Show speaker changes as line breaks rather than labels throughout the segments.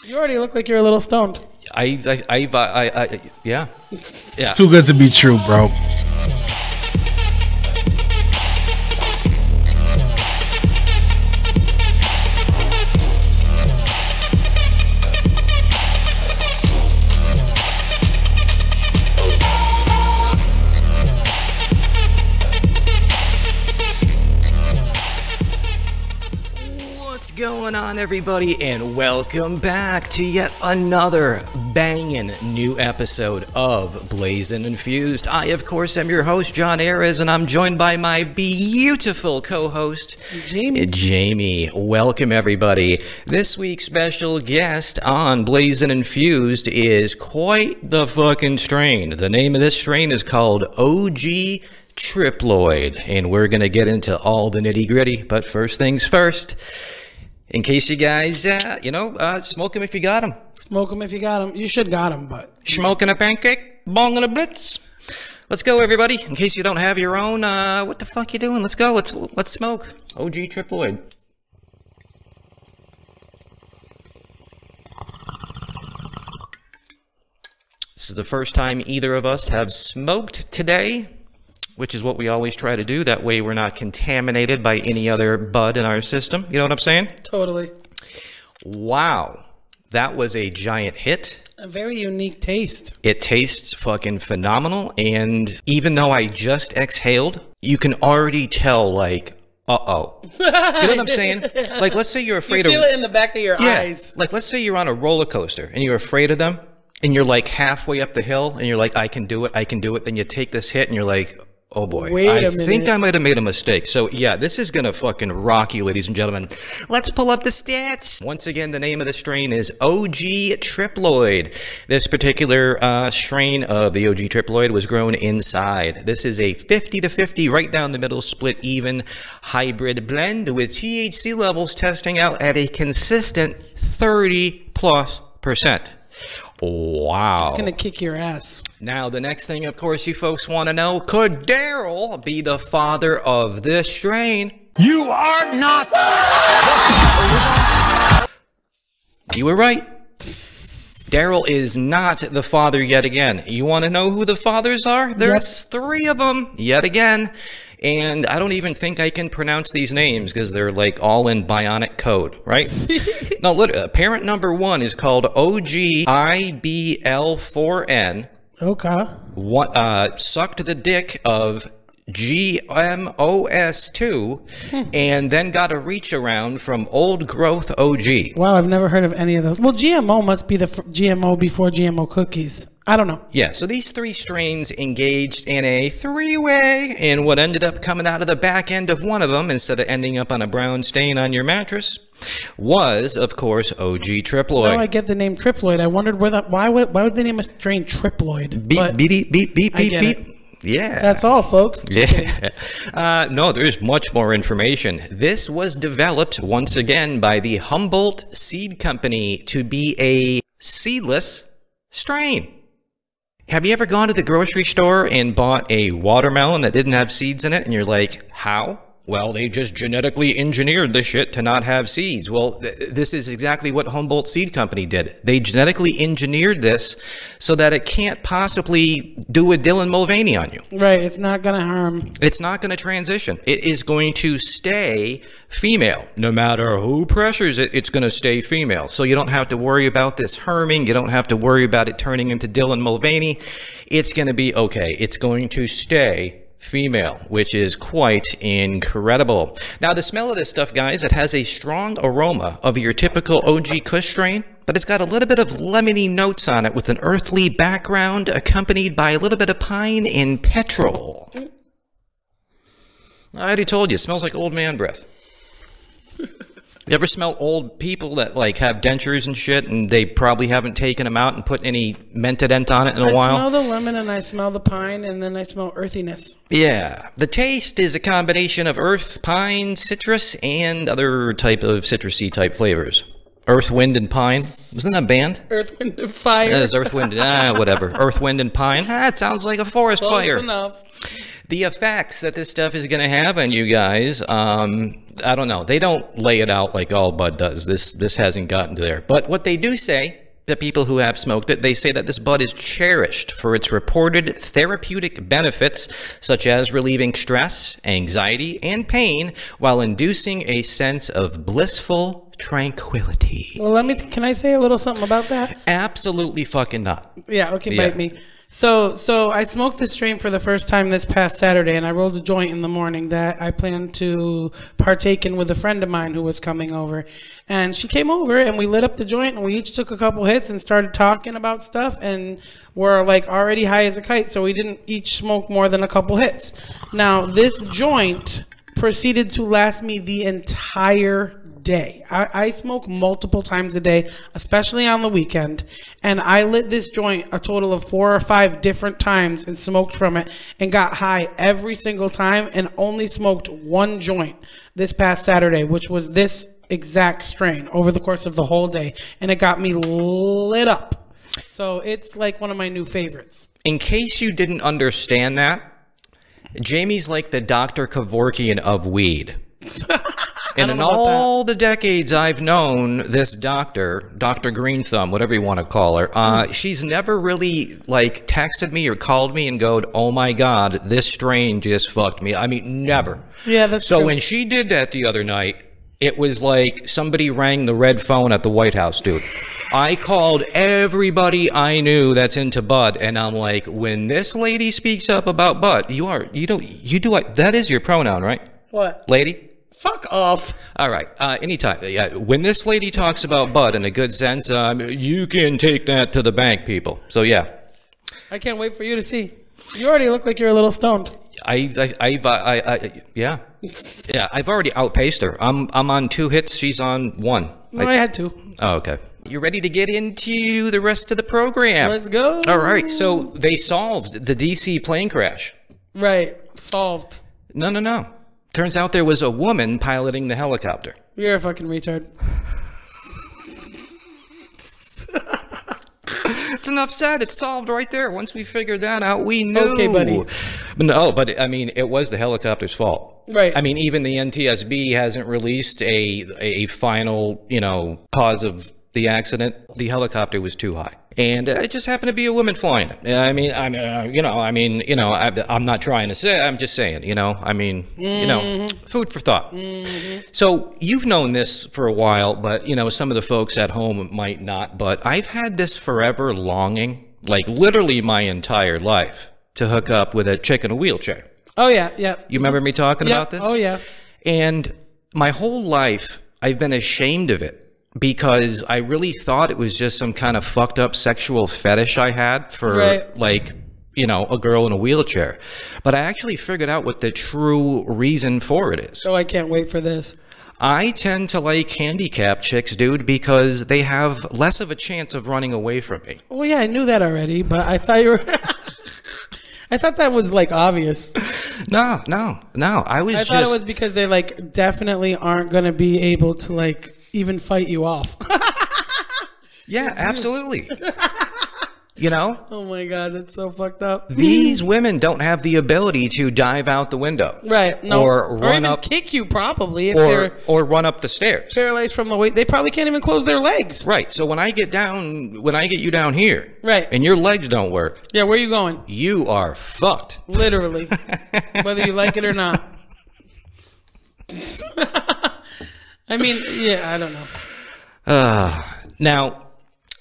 You already look like you're a little stoned.
Yeah.
Too good to be true, bro.
What's going on, everybody, and welcome back to yet another banging new episode of Blazing Infused. I, of course, am your host, John Ares, and I'm joined by my beautiful co-host, Jamie. Welcome, everybody. This week's special guest on Blazing Infused is quite the fucking strain. The name of this strain is called OG Triploid, and we're going to get into all the nitty-gritty, but first things first. In case you guys, smoke them if you got them.
Smoke them if you got them. You should got them, but...
Smoking a pancake, bonging a blitz. Let's go, everybody. In case you don't have your own, what the fuck you doing? Let's go. Let's smoke. OG Triploid. This is the first time either of us have smoked today, which is what we always try to do. That way we're not contaminated by any other bud in our system. You know what I'm saying?
Totally.
Wow. That was a giant hit.
A very unique taste.
It tastes fucking phenomenal. And even though I just exhaled, you can already tell, like, uh-oh. You know what I'm saying? Like, let's say you're afraid
of... You feel it in the back of your eyes.
Like, let's say you're on a roller coaster and you're afraid of them. And you're, like, halfway up the hill. And you're like, I can do it. I can do it. Then you take this hit and you're like... Oh boy, I think I might have made a mistake. So yeah, this is gonna fucking rock you, ladies and gentlemen. Let's pull up the stats. Once again, the name of the strain is OG Triploid. This particular strain of the OG Triploid was grown inside. This is a 50-50, right down the middle, split even hybrid blend with THC levels testing out at a consistent 30+%. Wow.
It's gonna kick your ass.
Now, the next thing, of course, you folks want to know, could Daryl be the father of this strain?
You are not.
You were right. Daryl is not the father yet again. You want to know who the fathers are? There's three of them yet again. And I don't even think I can pronounce these names because they're like all in bionic code, right? No, look, parent number one is called OG-IBL4N.
Okay.
What, sucked the dick of GMOS2 and then got a reach around from Old Growth OG.
Wow, I've never heard of any of those. Well, GMO must be the GMO before GMO cookies. I don't know.
Yeah, so these three strains engaged in a three-way, and what ended up coming out of the back end of one of them, instead of ending up on a brown stain on your mattress, was, of course, OG Triploid.
Now I get the name Triploid. I wondered why would they name a strain Triploid?
Beep, beep, beep, beep, beep, beep. Yeah.
That's all, folks.
Yeah. No, there's much more information. This was developed, once again, by the Humboldt Seed Company to be a seedless strain. Have you ever gone to the grocery store and bought a watermelon that didn't have seeds in it? And you're like, how? Well, they just genetically engineered the shit to not have seeds. Well, this is exactly what Humboldt Seed Company did. They genetically engineered this so that it can't possibly do a Dylan Mulvaney on you.
Right, it's not going to harm.
It's not going to transition. It is going to stay female. No matter who pressures it, it's going to stay female. So you don't have to worry about this harming. You don't have to worry about it turning into Dylan Mulvaney. It's going to be okay. It's going to stay female, which is quite incredible. Now, the smell of this stuff, guys, it has a strong aroma of your typical OG Kush strain, but it's got a little bit of lemony notes on it with an earthly background accompanied by a little bit of pine and petrol. I already told you, it smells like old man breath. You ever smell old people that, like, have dentures and shit, and they probably haven't taken them out and put any Mentadent on it in a while?
I smell the lemon, and I smell the pine, and then I smell earthiness.
Yeah. The taste is a combination of earth, pine, citrus, and other type of citrusy type flavors. Earth, Wind, and Pine. Wasn't that a band?
Earth, Wind, and Fire.
It was Earth, Wind, whatever. Earth, Wind, and Pine. It sounds like a forest fire.
Close enough.
The effects that this stuff is going to have on you guys, I don't know. They don't lay it out like all bud does. This hasn't gotten to there. But what they do say, the people who have smoked it, they say that this bud is cherished for its reported therapeutic benefits, such as relieving stress, anxiety, and pain, while inducing a sense of blissful tranquility.
Well, can I say a little something about that?
Absolutely fucking not.
Yeah, okay, bite me. So I smoked this strain for the first time this past Saturday, and I rolled a joint in the morning that I planned to partake in with a friend of mine who was coming over. And she came over, and we lit up the joint, and we each took a couple hits and started talking about stuff, and we're like already high as a kite, so we didn't each smoke more than a couple hits. Now, this joint proceeded to last me the entire day. I smoke multiple times a day, especially on the weekend, and I lit this joint a total of 4 or 5 different times and smoked from it and got high every single time, and only smoked one joint this past Saturday, which was this exact strain over the course of the whole day, and it got me lit up. So it's like one of my new favorites.
In case you didn't understand that, Jamie's like the Dr. Kevorkian of weed. And in all the decades I've known this doctor, Dr. Green Thumb, whatever you want to call her, she's never really, like, texted me or called me and go, oh my God, this strain just fucked me. I mean, never.
Yeah, that's
so
true.
When she did that the other night, it was like somebody rang the red phone at the White House, dude. I called everybody I knew that's into bud, and I'm like, when this lady speaks up about bud, that is your pronoun, right?
What?
Lady?
Fuck off.
All right. Anytime. Yeah. When this lady talks about bud in a good sense, you can take that to the bank, people. So yeah.
I can't wait for you to see. You already look like you're a little stoned.
Yeah. Yeah. I've already outpaced her. I'm on 2 hits. She's on 1.
No, I had 2.
Oh, okay. You ready to get into the rest of the program?
Let's go.
All right. So they solved the DC plane crash.
Right. Solved.
No. Turns out there was a woman piloting the helicopter.
You're a fucking retard.
It's enough said. It's solved right there. Once we figured that out, we knew.
Okay, buddy.
No, but I mean, it was the helicopter's fault.
Right.
I mean, even the NTSB hasn't released a final, cause of the accident. The helicopter was too high, and it just happened to be a woman flying it. I'm not trying to say. I'm just saying. Food for thought. So you've known this for a while, but some of the folks at home might not. But I've had this forever longing, like literally my entire life, to hook up with a chick in a wheelchair.
Oh yeah.
You remember me talking about this?
Oh yeah.
And my whole life, I've been ashamed of it, because I really thought it was just some kind of fucked up sexual fetish I had for a girl in a wheelchair. But I actually figured out what the true reason for it is.
So I can't wait for this.
I tend to like handicapped chicks, dude, because they have less of a chance of running away from me.
Well, yeah, I knew that already, but I thought you were... I thought that was, like, obvious.
No. I
thought it was because they, like, definitely aren't going to be able to, like, even fight you off.
Yeah, absolutely.
Oh my God, that's so fucked up.
These women don't have the ability to dive out the window.
Right. No.
Or run up,
kick you probably if they're
run up the stairs.
Paralyzed from the weight. They probably can't even close their legs.
Right. So when I get you down here,
right,
and your legs don't work.
Yeah, where are you going?
You are fucked.
Literally. Whether you like it or not. I mean, yeah, I don't know.
Now,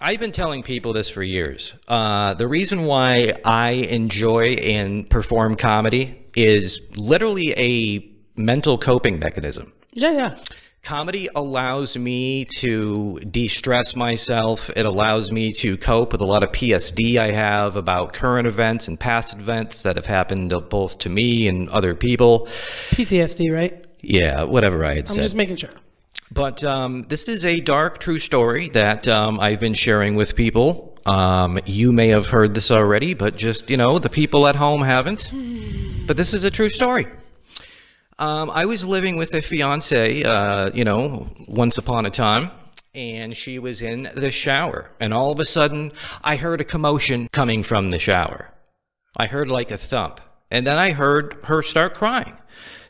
I've been telling people this for years. The reason why I enjoy and perform comedy is literally a mental coping mechanism.
Yeah.
Comedy allows me to de-stress myself. It allows me to cope with a lot of PSD I have about current events and past events that have happened both to me and other people.
PTSD, right?
Yeah, whatever I had said.
I'm just making sure.
But this is a dark, true story that I've been sharing with people. You may have heard this already, but just, the people at home haven't. But this is a true story. I was living with a fiance, once upon a time, and she was in the shower. And all of a sudden, I heard a commotion coming from the shower. I heard like a thump. And then I heard her start crying.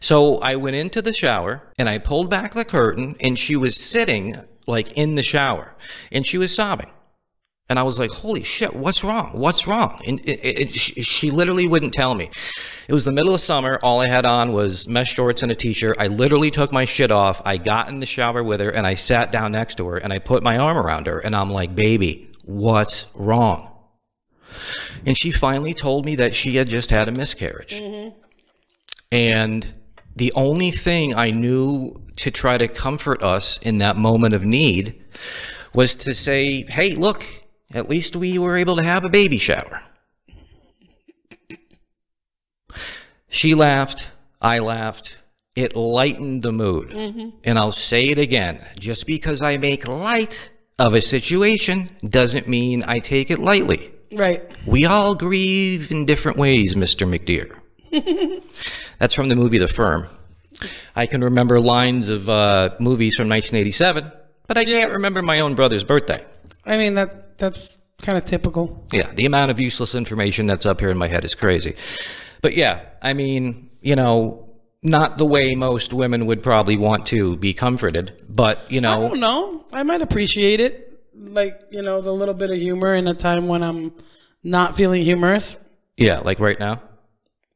So I went into the shower and I pulled back the curtain and she was sitting like in the shower and she was sobbing. And I was like, holy shit, what's wrong? What's wrong? And she literally wouldn't tell me. It was the middle of summer. All I had on was mesh shorts and a t-shirt. I literally took my shit off. I got in the shower with her and I sat down next to her and I put my arm around her and I'm like, baby, what's wrong? And she finally told me that she had just had a miscarriage. Mm-hmm. And the only thing I knew to try to comfort us in that moment of need was to say, hey, look, at least we were able to have a baby shower. She laughed. I laughed. It lightened the mood. Mm-hmm. And I'll say it again. Just because I make light of a situation doesn't mean I take it lightly.
Right.
We all grieve in different ways, Mr. McDear. That's from the movie The Firm. I can remember lines of movies from 1987, but I can't remember my own brother's birthday.
I mean, that's kind of typical.
Yeah, the amount of useless information that's up here in my head is crazy. But yeah, I mean, you know, not the way most women would probably want to be comforted, but, you know.
I don't know. I might appreciate it. Like, you know, the little bit of humor in a time when I'm not feeling humorous.
Yeah, like right now.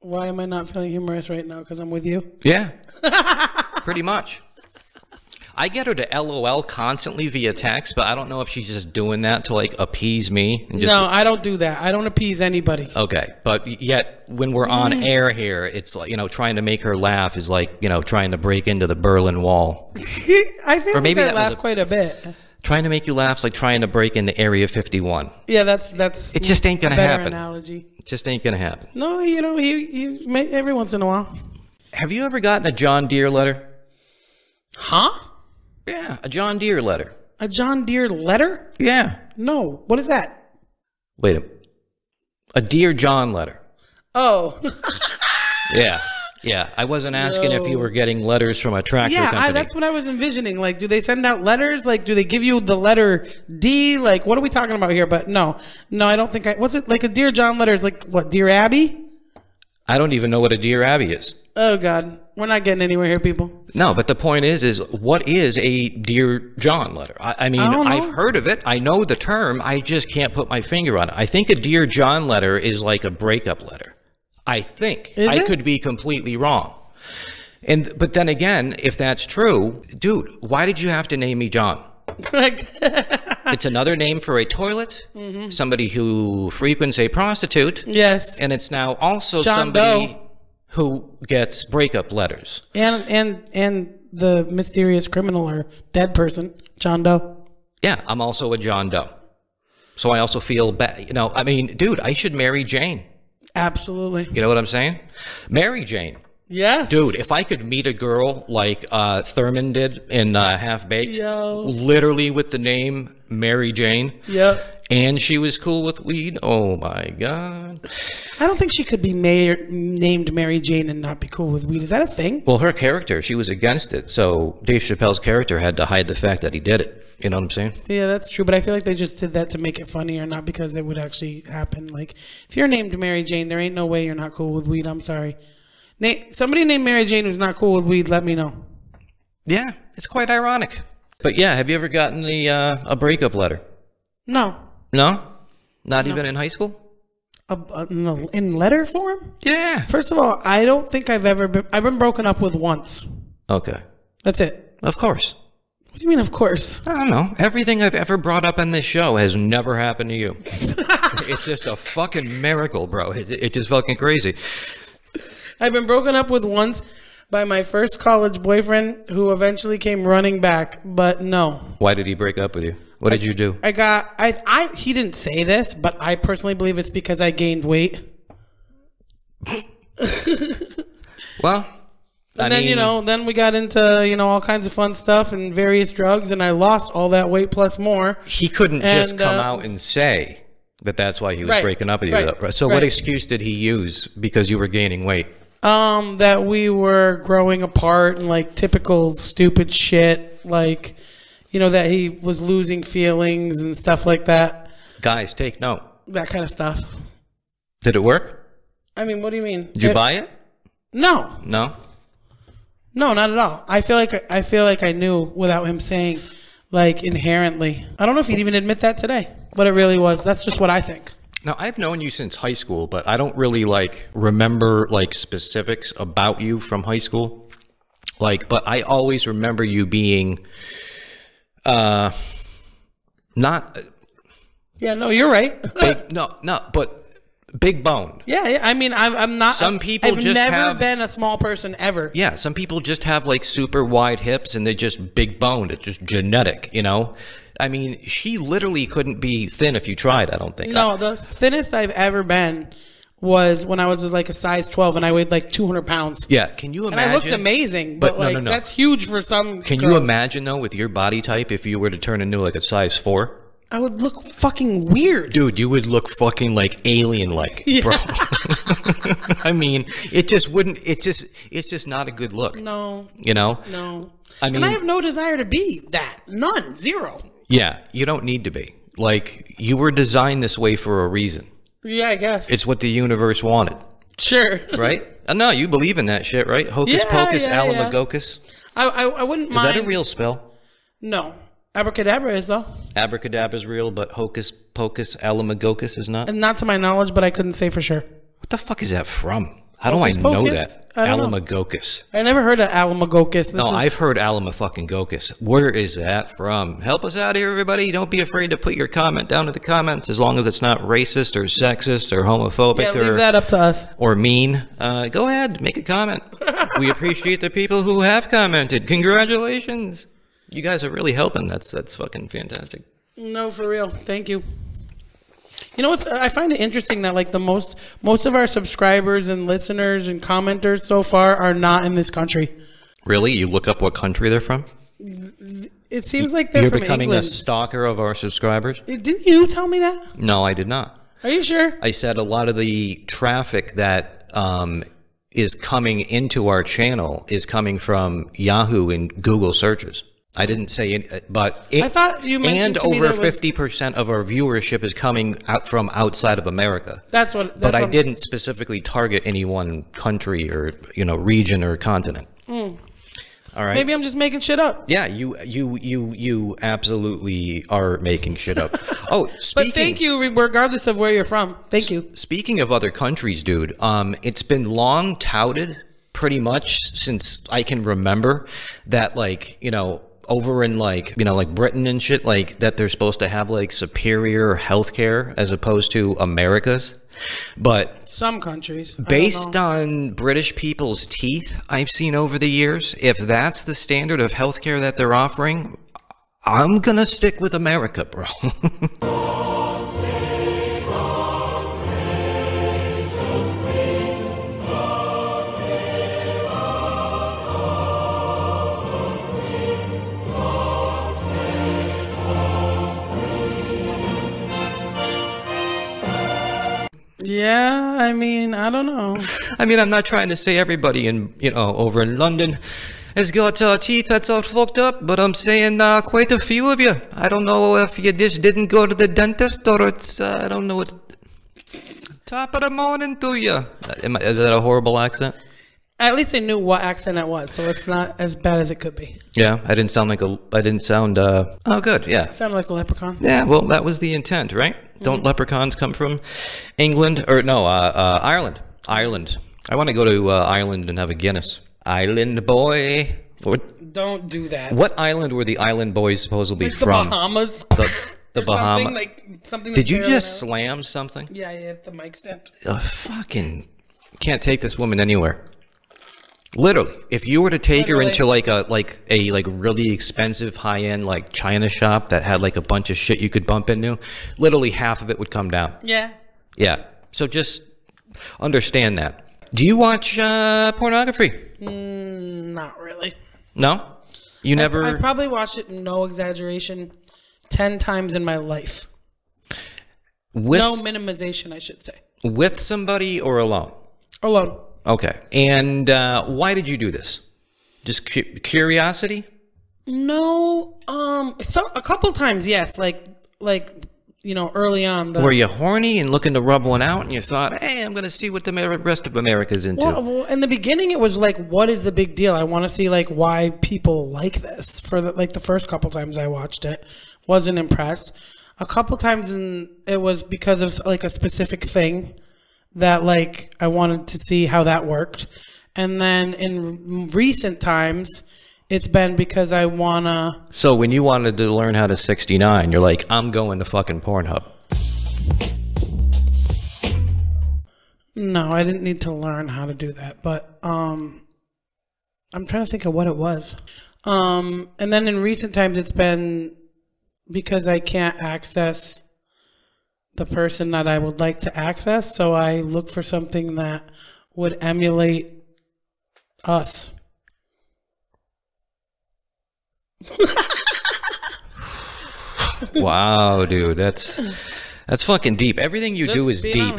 Why am I not feeling humorous right now? Because I'm with you?
Yeah, pretty much. I get her to LOL constantly via text, but I don't know if she's just doing that to, like, appease me. And just...
No, I don't do that. I don't appease anybody.
Okay, but yet when we're on air here, it's like, you know, trying to make her laugh is like, you know, trying to break into the Berlin Wall.
I think or maybe I laugh quite a bit.
Trying to make you laugh is like trying to break into Area 51.
Yeah, that's
it just ain't gonna happen.
Analogy.
It just ain't gonna happen.
No, you know, you may, every once in a while.
Have you ever gotten a John Deere letter?
Huh?
Yeah, a John Deere letter.
A John Deere letter?
Yeah.
No. What is that?
Wait a minute. A Dear John letter.
Oh.
Yeah. Yeah. I wasn't asking if you were getting letters from a tractor company.
Yeah, that's what I was envisioning. Like, do they send out letters? Like, do they give you the letter D? Like, what are we talking about here? But no. No, I don't think what's it? Like a Dear John letter is like, what, Dear Abby?
I don't even know what a Dear Abby is.
Oh, God. We're not getting anywhere here, people.
No, but the point is what is a Dear John letter? I mean, I've heard of it. I know the term. I just can't put my finger on it. I think a Dear John letter is like a breakup letter. I think. I could be completely wrong. But then again, if that's true, dude, why did you have to name me John? It's another name for a toilet, somebody who frequents a prostitute.
Yes.
And it's now also
John
somebody
Doe.
Who gets breakup letters.
And the mysterious criminal or dead person, John Doe.
Yeah, I'm also a John Doe. So I also feel bad. You know, I mean, dude, I should marry Jane.
Absolutely.
You know what I'm saying? Marry Jane.
Yes.
Dude, if I could meet a girl like Thurman did in Half-Baked, literally with the name Mary Jane, and she was cool with weed, oh my God.
I don't think she could be named Mary Jane and not be cool with weed. Is that a thing?
Well, her character, she was against it, so Dave Chappelle's character had to hide the fact that he did it. You know what I'm saying? Yeah,
that's true, but I feel like they just did that to make it funnier, not because it would actually happen. Like, if you're named Mary Jane, there ain't no way you're not cool with weed. I'm sorry. Somebody named Mary Jane who's not cool with weed, let me know. Yeah, it's quite ironic. But yeah, have you ever gotten a breakup letter? No. No? Not even in high school? In letter form? Yeah. First of all, I don't think I've been broken up with once. Okay. That's it. Of course. What do you mean, of course? I don't know. Everything I've ever brought up on this show has never happened to you. It's just a fucking miracle, bro. It's just fucking crazy. I've been broken up with once by my first college boyfriend who eventually came running back, but no. Why did he break up with you? What did you do? He didn't say this, but I personally believe it's because I gained weight. Well, and then, then we got into, all kinds of fun stuff and various drugs, and I lost all that weight plus more. He couldn't just come out and say that that's why he was breaking up with you. So what excuse did he use because you were gaining weight? That we were growing apart and like typical stupid shit, like, that he was losing feelings and stuff like that. Guys, take note. That kind of stuff. Did it work? I mean, what do you mean?
Did you buy it?
No.
No?
No, not at all. I feel like I knew without him saying, like, inherently. I don't know if he'd even admit that today, but it really was. That's just what I think.
Now, I've known you since high school, but I don't really, like, remember, like, specifics about you from high school. Like, but I always remember you being, not...
Yeah, no, you're right.
Big, but big boned.
Yeah, I mean, I'm not...
Some people
I've
just
never
have...
been a small person, ever.
Yeah, some people just have, like, super wide hips, and they're just big boned. It's just genetic, you know? I mean, she literally couldn't be thin if you tried, I don't think.
No, the thinnest I've ever been was when I was like a size 12 and I weighed like 200 pounds.
Yeah, can you imagine?
And I looked amazing, but like, no. That's huge for some
Can
girls.
you imagine, though, with your body type, if you were to turn into like a size 4?
I would look fucking weird.
Dude, you would look fucking like alien-like, yeah. Bro. I mean, it just wouldn't, it's just not a good look.
No.
You know?
No.
I mean,
and I have no desire to be that. None. Zero.
Yeah, you don't need to be. Like, you were designed this way for a reason.
Yeah, I guess.
It's what the universe wanted.
Sure.
Right? No, you believe in that shit, right? Hocus pocus, alamagocus.
I wouldn't mind.
Is that a real spell?
No. Abracadabra is, though.
Abracadabra is real, but hocus pocus, alamagocus is not?
And not to my knowledge, but I couldn't say for sure.
What the fuck is that from? How do I know that? Alamagocus.
I never heard of Alamagocus.
No, I've heard Alamafucking-gocus. Where is that from? Help us out here, everybody. Don't be afraid to put your comment down in the comments, as long as it's not racist or sexist or homophobic
leave that up to us.
Or mean. Go ahead, make a comment. We appreciate the people who have commented. Congratulations. You guys are really helping. That's fucking fantastic.
No, for real. Thank you. You know what's? I find it interesting that like the most of our subscribers and listeners and commenters so far are not in this country.
Really? You look up what country they're from?
It seems like they're
You're
from
becoming
England.
a stalker of our subscribers?
Didn't you tell me that?
No, I did not.
Are you sure?
I said a lot of the traffic that is coming into our channel is coming from Yahoo and Google searches. I didn't say it, but I
thought you mentioned
and over 50% of our viewership is coming out from outside of America. But I didn't specifically target any one country or region or continent. All right.
Maybe I'm just making shit up.
Yeah, you absolutely are making shit up. Oh,
but thank you, regardless of where you're from. Thank you.
Speaking of other countries, dude, it's been long touted, pretty much since I can remember, that over in like Britain and shit, like that they're supposed to have like superior healthcare as opposed to America's. But
some countries,
based on British people's teeth I've seen over the years, if that's the standard of healthcare that they're offering, I'm gonna stick with America, bro.
Yeah, I mean, I don't know.
I mean, I'm not trying to say everybody in, over in London has got teeth that's all fucked up, but I'm saying quite a few of you. I don't know if you just didn't go to the dentist or it's, I don't know what. Top of the morning to you. Is that a horrible accent?
At least I knew what accent it was, so it's not as bad as it could be.
Yeah, I didn't sound oh, good, yeah.
Sounded like a leprechaun.
Yeah, well, that was the intent, right? Don't leprechauns come from England? Or no, Ireland. Ireland. I want to go to Ireland and have a Guinness. Island boy.
Don't do that.
What island were the island boys supposedly
like
from?
The Bahamas.
The Bahamas.
Something
Did you just slam something?
Yeah, I hit the mic stand.
Fucking can't take this woman anywhere. Literally, if you were to take her into like a really expensive high-end like China shop that had like a bunch of shit you could bump into, literally half of it would come down.
Yeah.
Yeah. So just understand that. Do you watch pornography?
Not really.
No? You never...
I probably watched it, no exaggeration, 10 times in my life. No minimization, I should say.
With somebody or alone?
Alone.
Okay. And why did you do this? Just curiosity?
No. A couple times, yes. Like you know, early on.
Were you horny and looking to rub one out, and you thought, hey, I'm going to see what the rest of America's into?
Well, in the beginning, it was like, what is the big deal? I want to see like why people like this. For the first couple times I watched it, wasn't impressed. A couple times it was because of like a specific thing that like I wanted to see how that worked. And then in recent times, it's been because I wanna...
So when you wanted to learn how to 69, you're like, I'm going to fucking Pornhub.
No, I didn't need to learn how to do that. But I'm trying to think of what it was. And then in recent times, it's been because I can't access the person that I would like to access. So I look for something that would emulate us.
Wow, dude, that's fucking deep. Everything you do is deep.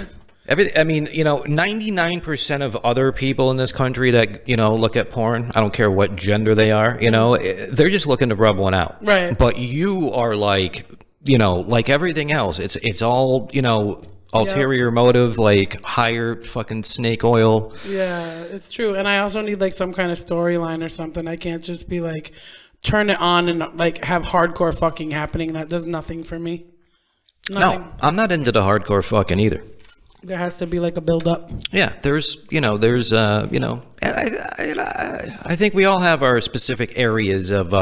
I mean, you know, 99% of other people in this country that, you know, look at porn, I don't care what gender they are, you know, they're just looking to rub one out.
Right.
But you are like, you know, like everything else, it's all, you know, ulterior motive, like higher fucking snake oil.
Yeah, it's true. And I also need like some kind of storyline or something. I can't just be like, turn it on and like have hardcore fucking happening. That does nothing for me. Nothing.
No, I'm not into the hardcore fucking either.
There has to be like a build up.
Yeah, there's, you know, I think we all have our specific areas of,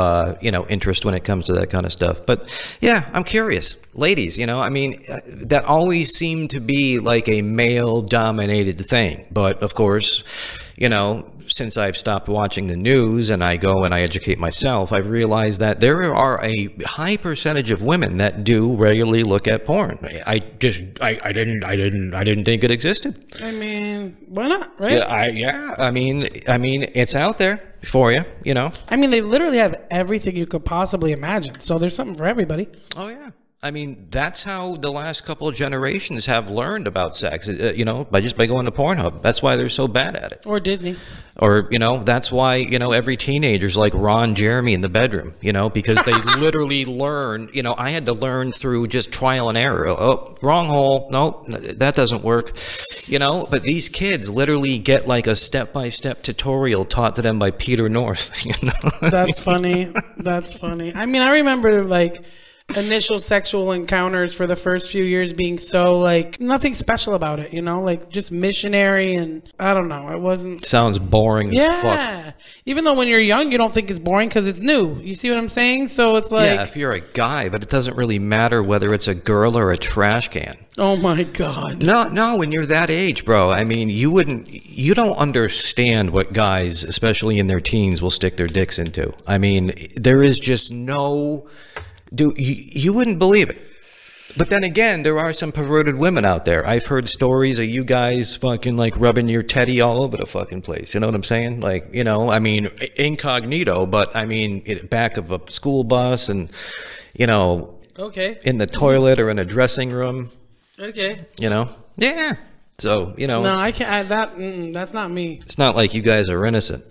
you know, interest when it comes to that kind of stuff. But yeah, I'm curious. Ladies, you know, I mean, that always seemed to be like a male dominated thing. But of course, you know, since I've stopped watching the news and I go and I educate myself, I've realized that there are a high percentage of women that do regularly look at porn. I didn't think it existed.
I mean, why not, right?
I mean, it's out there for you, you know.
I mean, they literally have everything you could possibly imagine. So there's something for everybody.
Oh yeah. I mean, that's how the last couple of generations have learned about sex, you know, by going to Pornhub. That's why they're so bad at it.
Or Disney.
Or, you know, that's why, you know, every teenager's like Ron Jeremy in the bedroom, you know, because they literally learn, you know, I had to learn through just trial and error. Oh, wrong hole. Nope, that doesn't work. You know, but these kids literally get like a step-by-step tutorial taught to them by Peter North, you know.
That's funny. That's funny. I mean, I remember like initial sexual encounters for the first few years being so like nothing special about it, you know, like just missionary, and I don't know, it wasn't.
Sounds boring as fuck.
Even though when you're young you don't think it's boring because it's new. You see what I'm saying? So it's like,
yeah, if you're a guy, but it doesn't really matter whether it's a girl or a trash can.
Oh my god.
No, when you're that age, bro, I mean, you don't understand what guys, especially in their teens, will stick their dicks into. I mean, there is just no... Dude, you wouldn't believe it. But then again, there are some perverted women out there. I've heard stories of you guys fucking like rubbing your teddy all over the fucking place. You know what I'm saying? Like, you know, I mean, incognito, but I mean, back of a school bus and, you know,
okay,
in the toilet or in a dressing room.
Okay.
You know? Yeah. So, you know.
No, I can't. That's not me.
It's not like you guys are innocent.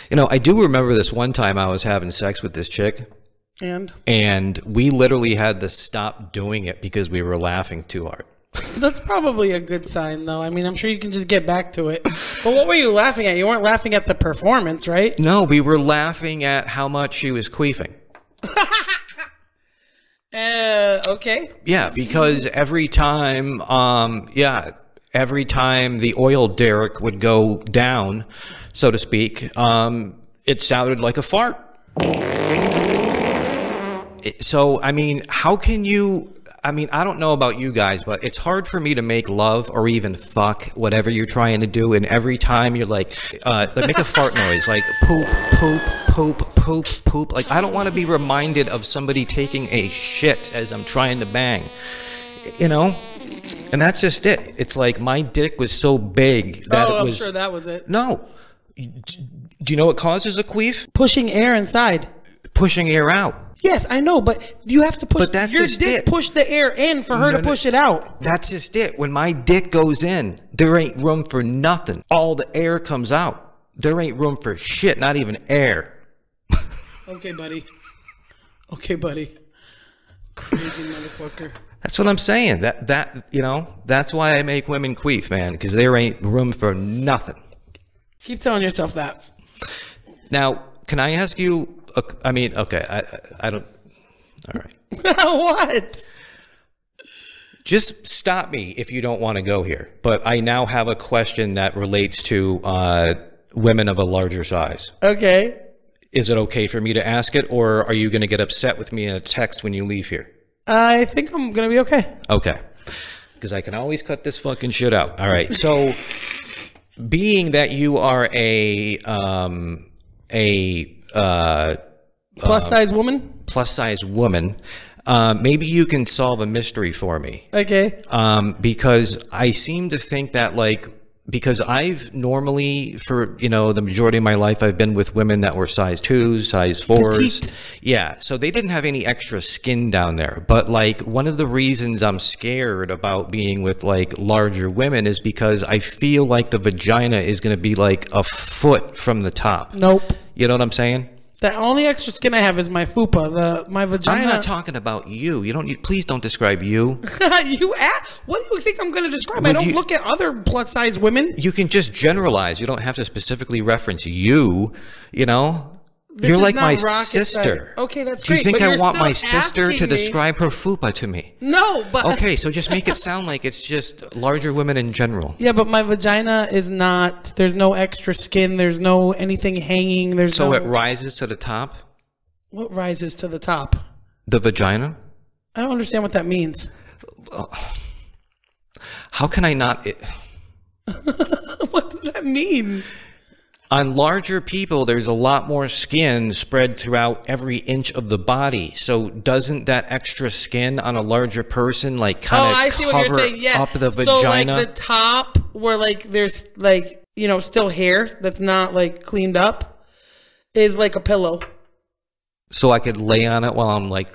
You know, I do remember this one time I was having sex with this chick. And we literally had to stop doing it because we were laughing too hard.
That's probably a good sign, though. I mean, I'm sure you can just get back to it. But what were you laughing at? You weren't laughing at the performance, right?
No, we were laughing at how much she was queefing.
Okay.
Yeah, because every time, every time the oil derrick would go down, so to speak, it sounded like a fart. So, I mean, how can you, I mean, I don't know about you guys, but it's hard for me to make love or even fuck, whatever you're trying to do. And every time you're like make a fart noise, like poop, poop, poop, poop, poop. Like, I don't want to be reminded of somebody taking a shit as I'm trying to bang, you know? And that's just it. It's like my dick was so big that it was.
I'm sure that was it.
No. Do you know what causes a queef?
Pushing air inside.
Pushing air out.
Yes, I know, but you have to push.
But that's
your
just
dick.
It.
Push the air in for her to push it out.
That's just it. When my dick goes in, there ain't room for nothing. All the air comes out. There ain't room for shit, not even air.
Okay, buddy. Okay, buddy. Crazy motherfucker.
That's what I'm saying. You know, that's why I make women queef, man, because there ain't room for nothing.
Keep telling yourself that.
Now, can I ask you? I mean, okay, I don't. All right.
What?
Just stop me if you don't want to go here. But I now have a question that relates to women of a larger size.
Okay.
Is it okay for me to ask it, or are you going to get upset with me in a text when you leave here?
I think I'm going to be okay.
Okay. Because I can always cut this fucking shit out. All right. So, being that you are a
plus-size woman?
Plus-size woman, maybe you can solve a mystery for me.
Okay.
Because I seem to think that, like, because I've normally, for, you know, the majority of my life, I've been with women that were size 2s, size 4s.
Petite.
Yeah, so they didn't have any extra skin down there. But, like, one of the reasons I'm scared about being with, like, larger women is because I feel like the vagina is going to be, like, a foot from the top.
Nope.
You know what I'm saying?
The only extra skin I have is my fupa. My vagina.
I'm not talking about you. Please don't describe you.
What do you think I'm going to describe? I don't look at other plus size women.
You can just generalize. You don't have to specifically reference you. You know, you're like my sister.
Okay, that's
great. Do you think I want my sister to
me.
describe her fupa to me?
No, but
okay, so just make it sound like it's just larger women in general.
Yeah, but my vagina is not. There's no extra skin. There's no anything hanging.
So it rises to the top.
What rises to the top?
The vagina.
I don't understand what that means.
How can I not?
What does that mean?
On larger people, there's a lot more skin spread throughout every inch of the body. So doesn't that extra skin on a larger person like kind of cover up the vagina?
So like the top where like there's like, you know, still hair that's not like cleaned up is like a pillow.
So I could lay on it while I'm like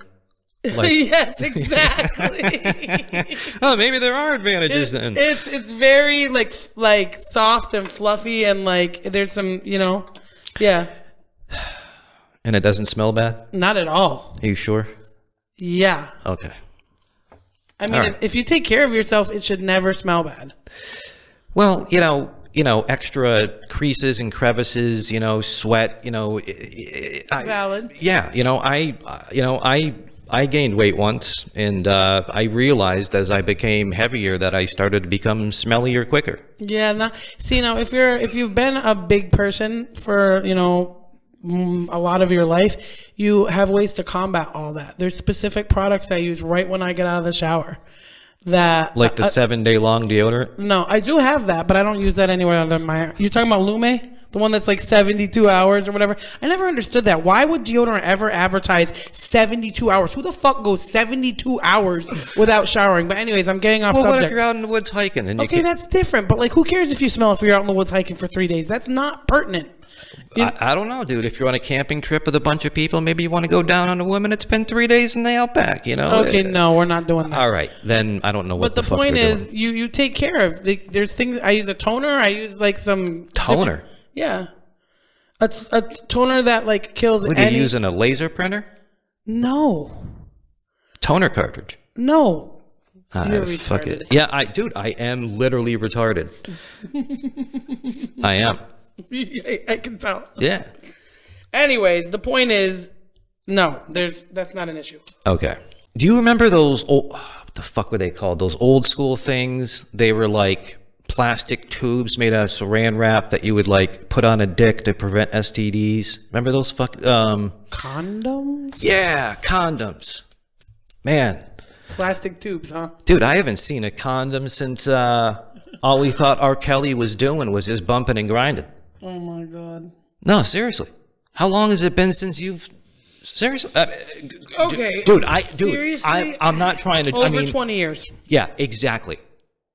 yes, exactly.
Oh, maybe there are advantages then.
It's very like soft and fluffy and like there's some, you know, yeah.
And it doesn't smell bad? Not
at all.
Are you sure?
Yeah.
Okay.
I mean, if you take care of yourself, it should never smell bad.
Well, you know, extra creases and crevices, you know, sweat, you know.
Valid.
Yeah, I gained weight once, and I realized as I became heavier that I started to become smellier quicker.
Yeah. See, now if you've been a big person for, you know, a lot of your life, you have ways to combat all that. There's specific products I use right when I get out of the shower. That
like the 7-day long deodorant?
No, I do have that, but I don't use that anywhere other than my. You're talking about Lume? The one that's like 72 hours or whatever. I never understood that. Why would deodorant ever advertise 72 hours? Who the fuck goes 72 hours without showering? But anyways, I'm getting off subject.
Well, what if you're out in the woods hiking? And
okay, that's different. But like, who cares if you smell if you're out in the woods hiking for 3 days? That's not pertinent.
I don't know, dude. If you're on a camping trip with a bunch of people, maybe you want to go down on a woman that's been 3 days in the outback, you know?
Okay, no, we're not doing that.
All right, then I don't know what the fuck
point
they're
is,
doing.
you take care of. There's things, I use a toner, I use like some...
Toner?
Yeah. A toner that like kills
What, are you using a laser printer?
No.
Toner cartridge?
No.
You're retarded. Yeah, dude, I am literally retarded. I am.
I can tell.
Yeah.
Anyways, the point is, no, that's not an issue.
Okay. Do you remember those old, what the fuck were they called? Those old school things? They were like plastic tubes made out of saran wrap that you would like put on a dick to prevent STDs. Remember those
condoms?
Yeah, condoms. Man.
Plastic tubes, huh?
Dude, I haven't seen a condom since all we thought R. Kelly was doing was just bumping and grinding.
Oh my God.
No, seriously. How long has it been since you've... Seriously?
Okay.
Dude,
seriously?
I'm not trying to...
Over 20 years.
Yeah, exactly.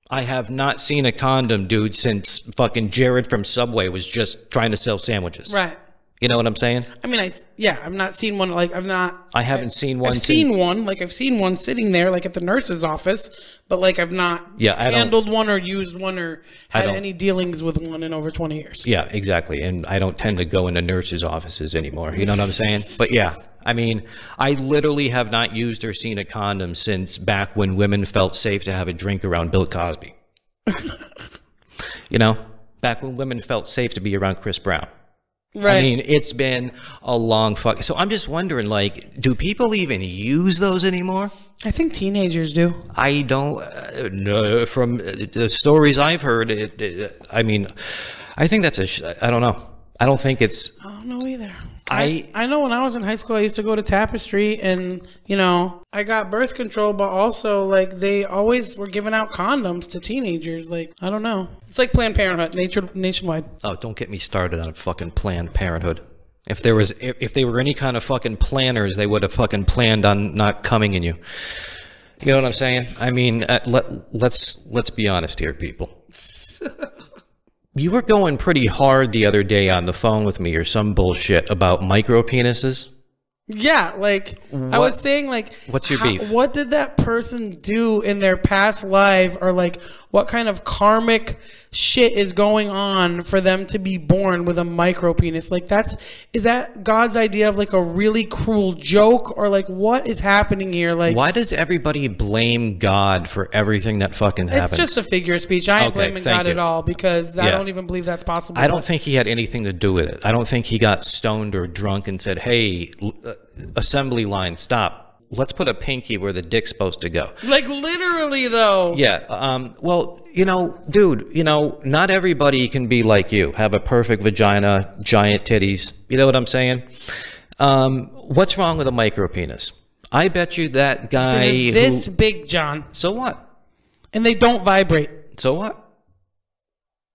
I have not seen a condom, dude, since fucking Jared from Subway was just trying to sell sandwiches.
Right.
You know what I'm saying?
I mean, I've not seen one. Like,
I haven't seen one.
I've seen one. Like, I've seen one sitting there, like at the nurse's office, but like I've not handled one or used one or had any dealings with one in over 20 years.
Yeah, exactly. And I don't tend to go into nurses' offices anymore. You know what I'm saying? But yeah, I mean, I literally have not used or seen a condom since back when women felt safe to have a drink around Bill Cosby. You know, back when women felt safe to be around Chris Brown. Right. I mean, it's been a long fuck. So I'm just wondering, like, do people even use those anymore?
I think teenagers do.
I don't know. From the stories I've heard, I mean, I think that's I don't know. I don't think it's...
I don't know either. I know when I was in high school, I used to go to Tapestry and, you know, I got birth control, but also, like, they always were giving out condoms to teenagers. Like, I don't know. It's like Planned Parenthood, nationwide.
Oh, don't get me started on fucking Planned Parenthood. If they were any kind of fucking planners, they would have fucking planned on not coming in you. You know what I'm saying? I mean, let's be honest here, people. You were going pretty hard the other day on the phone with me or some bullshit about micro penises.
Yeah, like, I was saying, like,
what's your beef?
What did that person do in their past life, or like, what kind of karmic shit is going on for them to be born with a micro penis? Like, is that God's idea of like a really cruel joke, or like, what is happening here? Like,
why does everybody blame God for everything that fucking happens?
It's just a figure of speech. I ain't blaming God at all, because I don't even believe that's possible.
I don't think he had anything to do with it. I don't think he got stoned or drunk and said, hey, assembly line, stop. Let's put a pinky where the dick's supposed to go.
Like, literally, though.
Yeah. Well, you know, dude, you know, not everybody can be like you. Have a perfect vagina, giant titties. You know what I'm saying? What's wrong with a micro penis? I bet you that guy
this big, John.
So what?
And they don't vibrate.
So what?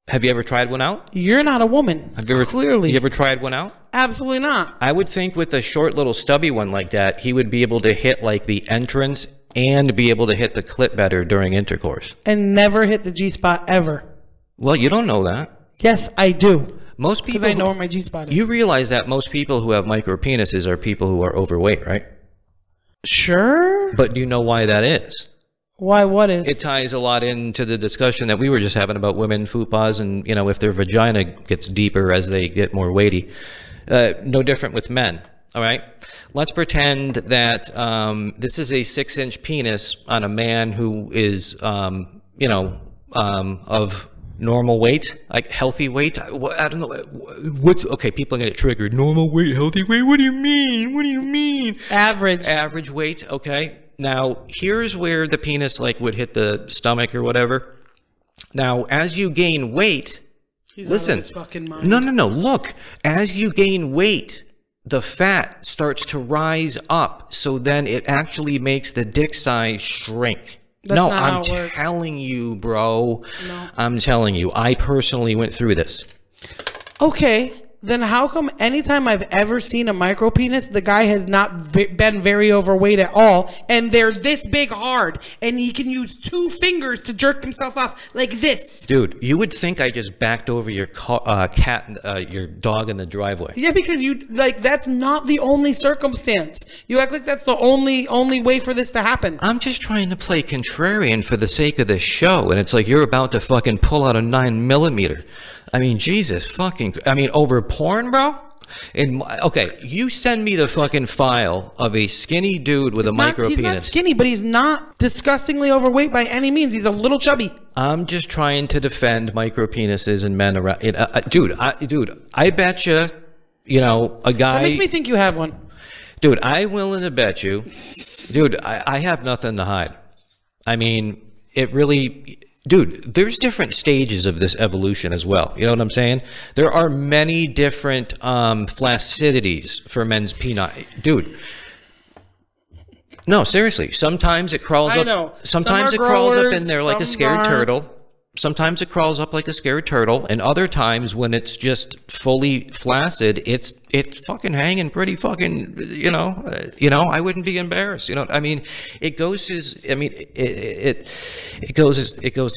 Have you ever tried one out?
You're not a woman. Clearly.
You ever tried one out?
Absolutely not.
I would think with a short little stubby one like that, he would be able to hit like the entrance and be able to hit the clit better during intercourse.
And never hit the G-spot ever.
Well, you don't know that.
Yes, I do.
Most people...
Because I know where my G-spot is.
You realize that most people who have micro penises are people who are overweight, right?
Sure.
But do you know why that is?
Why? What is?
It ties a lot into the discussion that we were just having about women fupas and, you know, if their vagina gets deeper as they get more weighty. No different with men. All right. Let's pretend that this is a 6-inch penis on a man who is, you know, of normal weight, like healthy weight. I don't know. What's okay? People are gonna get triggered. Normal weight, healthy weight. What do you mean? What do you mean?
Average.
Average weight. Okay. Now, here's where the penis like would hit the stomach or whatever. Now, as you gain weight, listen. No. Look, as you gain weight, the fat starts to rise up. So then it actually makes the dick size shrink. No, I'm telling you, bro. No. I'm telling you. I personally went through this.
Okay. Then how come anytime I've ever seen a micro penis, the guy has not been very overweight at all, and they're this big hard, and he can use 2 fingers to jerk himself off like this?
Dude, you would think I just backed over your your dog in the driveway.
Yeah, because that's not the only circumstance. You act like that's the only way for this to happen.
I'm just trying to play contrarian for the sake of the show, and it's like you're about to fucking pull out a 9mm. I mean, Jesus fucking... I mean, over porn, bro? Okay, you send me the fucking file of a skinny dude with a micro penis. He's not
skinny, but he's not disgustingly overweight by any means. He's a little chubby.
I'm just trying to defend micro penises and men around... dude, I bet you know, a guy...
That makes me think you have one.
Dude, I'm willing to bet you... Dude, I have nothing to hide. I mean, it really... Dude, there's different stages of this evolution as well. You know what I'm saying? There are many different flaccidities for men's peni. Dude. No, seriously. Sometimes it crawls up. Sometimes it crawls up in there like a scared turtle. Sometimes it crawls up like a scared turtle, and other times when it's just fully flaccid, it's fucking hanging pretty fucking, I wouldn't be embarrassed. I mean, it goes through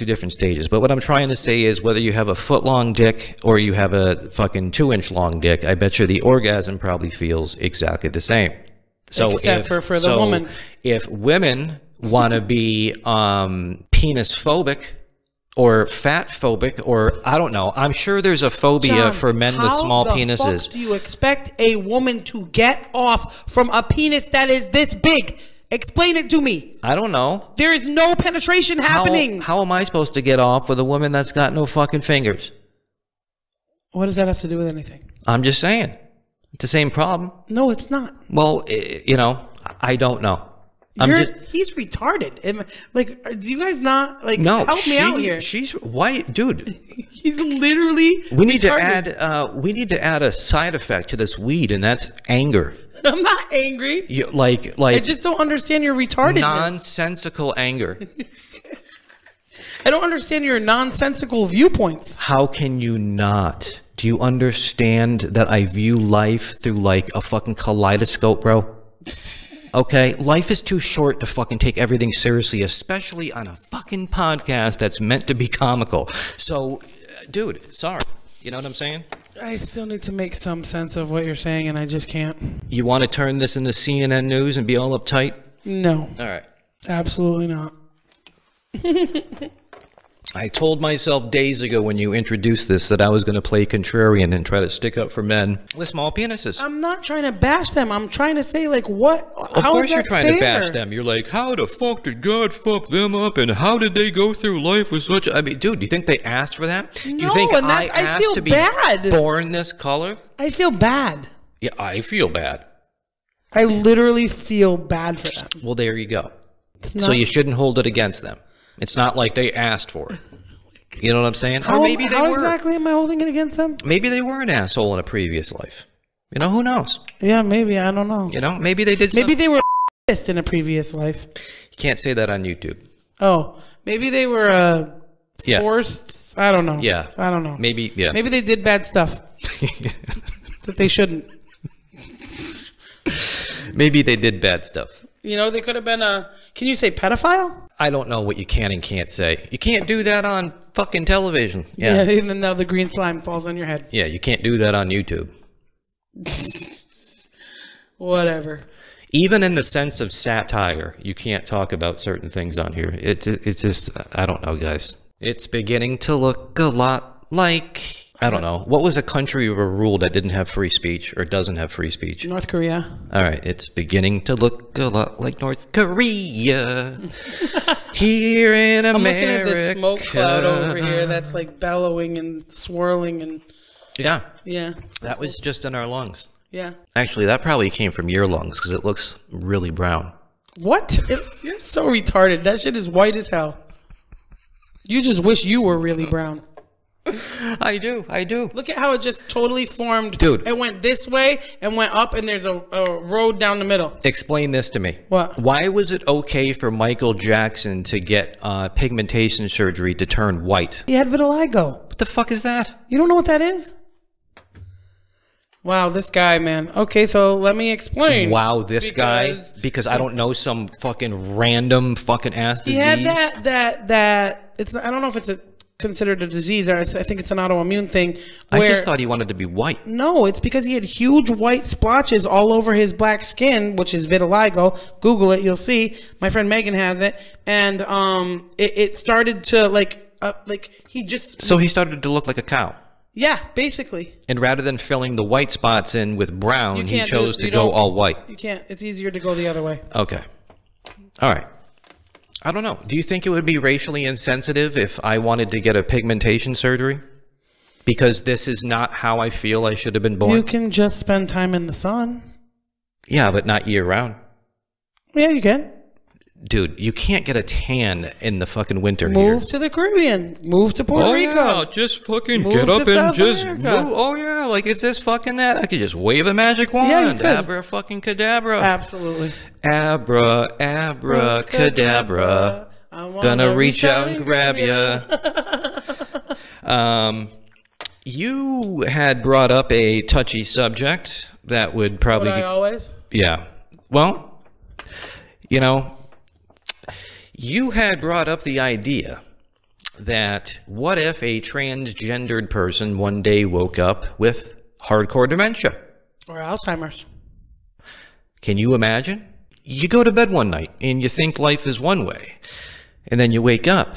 different stages. But what I'm trying to say is, whether you have a foot-long dick or you have a fucking 2-inch long dick, I bet you the orgasm probably feels exactly the same. So
Except for the woman.
If women want to be penis phobic or fat phobic, or I don't know, I'm sure there's a phobia
John,
for men with small penises.
How the fuck do you expect a woman to get off from a penis that is this big? Explain it to me.
I don't know.
There is no penetration happening.
How am I supposed to get off with a woman that's got no fucking fingers?
What does that have to do with anything?
I'm just saying. It's the same problem.
No, it's not.
Well, I don't know.
He's retarded. Like, do you guys not
no,
help me out here?
She's white, dude.
He's literally.
We need to add a side effect to this weed, and that's anger.
I'm not angry.
I
just don't understand your retardedness.
Nonsensical anger.
I don't understand your nonsensical viewpoints.
How can you not? Do you understand that I view life through like a fucking kaleidoscope, bro? Okay, life is too short to fucking take everything seriously, especially on a fucking podcast that's meant to be comical. So, dude, sorry. You know what I'm saying?
I still need to make some sense of what you're saying, and I just can't.
You want to turn this into CNN News and be all uptight?
No.
All right.
Absolutely not.
I told myself days ago when you introduced this that I was going to play contrarian and try to stick up for men with small penises.
I'm not trying to bash them. I'm trying to say, like, what?
Of course you're trying to bash them. You're like, how the fuck did God fuck them up, and how did they go through life with such... I mean, dude, do you think they asked for that? Do you think I asked to be born this color?
I feel bad.
Yeah, I feel bad.
I literally feel bad for them.
Well, there you go. So you shouldn't hold it against them. It's not like they asked for it. You know what I'm saying?
Or maybe they were. How exactly am I holding it against them?
Maybe they were an asshole in a previous life. Who knows?
Yeah, maybe. I don't know.
Maybe they did something.
Maybe they were in a previous life.
You can't say that on YouTube.
Oh, maybe they were forced. I don't know.
Yeah.
I don't know.
Maybe, yeah.
Maybe they did bad stuff that they shouldn't.
Maybe they did bad stuff.
They could have been a... Can you say pedophile?
I don't know what you can and can't say. You can't do that on fucking television. Yeah,
even though the green slime falls on your head.
Yeah, you can't do that on YouTube.
Whatever.
Even in the sense of satire, you can't talk about certain things on here. It's just, I don't know, guys. It's beginning to look a lot like... I don't know. What was a country or a rule that didn't have free speech or doesn't have free speech?
North Korea.
All right. It's beginning to look a lot like North Korea here in America.
I'm looking at this smoke cloud over here that's like bellowing and swirling and...
Yeah.
Yeah.
That was just in our lungs.
Yeah.
Actually, that probably came from your lungs because it looks really brown.
What? You're so retarded. That shit is white as hell. You just wish you were really brown.
I do.
Look at how it just totally formed.
Dude.
It went this way and went up, and there's a road down the middle.
Explain this to me.
What?
Why was it okay for Michael Jackson to get pigmentation surgery to turn white?
He had vitiligo.
What the fuck is that?
You don't know what that is? Wow, this guy, man. Okay, so let me explain.
Wow, this guy? Because I don't know some fucking random fucking ass disease.
He had that. It's. I don't know if it's considered a disease, or I think it's an autoimmune thing.
I just thought he wanted to be white.
No, it's because he had huge white splotches all over his black skin, which is vitiligo. Google it, you'll see. My friend Megan has it, and it started to he just.
So he started to look like a cow.
Yeah, basically.
And rather than filling the white spots in with brown, he chose to go all white.
You can't. It's easier to go the other way.
Okay. All right. I don't know. Do you think it would be racially insensitive if I wanted to get a pigmentation surgery? Because this is not how I feel I should have been born?
You can just spend time in the sun.
Yeah, but not year-round.
Yeah, you can.
Dude, you can't get a tan in the fucking winter here.
Move to the Caribbean. Move to Puerto Rico.
Yeah, just fucking get up and just move. Oh, yeah, like is this fucking that? I could just wave a magic wand.
Yeah, you could.
Abra fucking cadabra.
Absolutely.
Abra cadabra. Gonna reach out and grab ya. You had brought up a touchy subject that would probably...
Would I always?
Yeah. Well, you know, you had brought up the idea that what if a transgendered person one day woke up with hardcore dementia?
Or Alzheimer's.
Can you imagine? You go to bed one night and you think life is one way, and then you wake up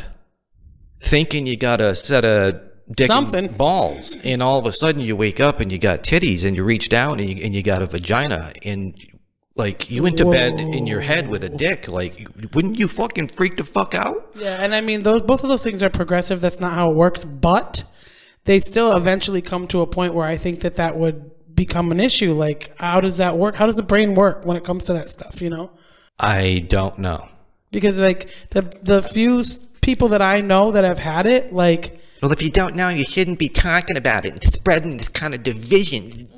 thinking you got a set of dick and balls, and all of a sudden you wake up and you got titties, and you reach down and you got a vagina, and like you went to bed in your head with a dick. Like, wouldn't you fucking freak the fuck out?
Yeah, and I mean, both of those things are progressive. That's not how it works, but they still eventually come to a point where I think that would become an issue. Like, how does that work? How does the brain work when it comes to that stuff, you know?
I don't know.
Because like the few people that I know that have had it, like...
Well, if you don't know, you shouldn't be talking about it and spreading this kind of division.